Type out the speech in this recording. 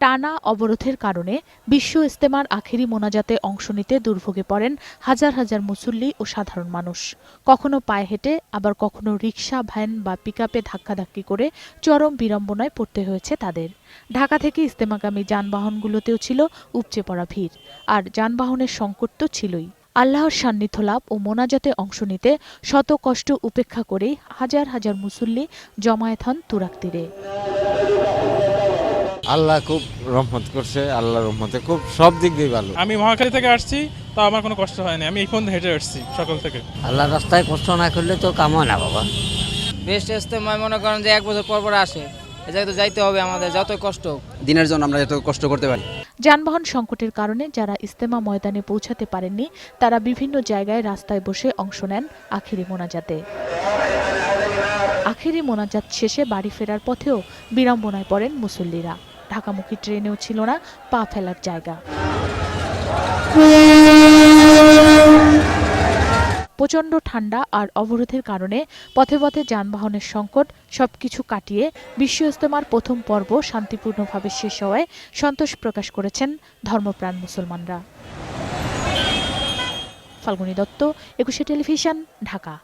টানা অবরোধের কারণে বিশ্ব ইজতেমার আখেরি মোনাজাতে অংশ নিতে দুর্ভোগে পড়েন হাজার হাজার মুসল্লি ও সাধারণ মানুষ। কখনো পায়ে হেঁটে, আবার কখনো রিকশা, ভ্যান বা পিকআপে ধাক্কাধাক্কি করে চরম বিড়ম্বনায় পড়তে হয়েছে তাদের। ঢাকা থেকে ইজতেমাগামী যানবাহনগুলোতেও ছিল উপচে পড়া ভিড়, আর যানবাহনের সংকট তো ছিলই। আল্লাহর সান্নিধ্য লাভ ও মোনাজাতে অংশ নিতে শত কষ্ট উপেক্ষা করেই হাজার হাজার মুসল্লি জমায়েত হন তুরাগ তীরে। আল্লাহ খুব রহমত করছে, আল্লাহর রহমতে খুব সব দিক দিয়ে ভালো। আমি মহাখালী থেকে আসছি, তো আমার কোনো কষ্ট হয়নি। আমি এই ফোন হেঁটে আসছি সকাল থেকে। আল্লাহর রাস্তায় কষ্ট না করলে তো কাম হয় না বাবা। বেস্ট ইজতেমা মনে করেন যে 1 বছর পর আসে, এই জায়গায় তো যাইতে হবে আমাদের, যতই কষ্ট হোক। দিনের জন্য আমরা যত কষ্ট করতে পারি। যানবাহন সংকটের কারণে যারা ইজতেমা ময়দানে পৌঁছাতে পারেননি, তারা বিভিন্ন জায়গায় রাস্তায় বসে অংশ নেন আখেরি মোনাজাতে। আখেরি মোনাজাত শেষে বাড়ি ফেরার পথেও বিড়ম্বনায় পড়েন মুসল্লিরা। ঢাকামুখী ট্রেনেও ছিল না পা ফেলার জায়গা। প্রচণ্ড ঠান্ডা আর অবরোধের কারণে পথে পথে যানবাহনের সংকট সবকিছু কাটিয়ে বিশ্ব ইজতেমার প্রথম পর্ব শান্তিপূর্ণভাবে শেষ হওয়ায় সন্তোষ প্রকাশ করেছেন ধর্মপ্রাণ মুসলমানরা। ফাল্গুনী দত্ত, 21 টেলিভিশন, ঢাকা।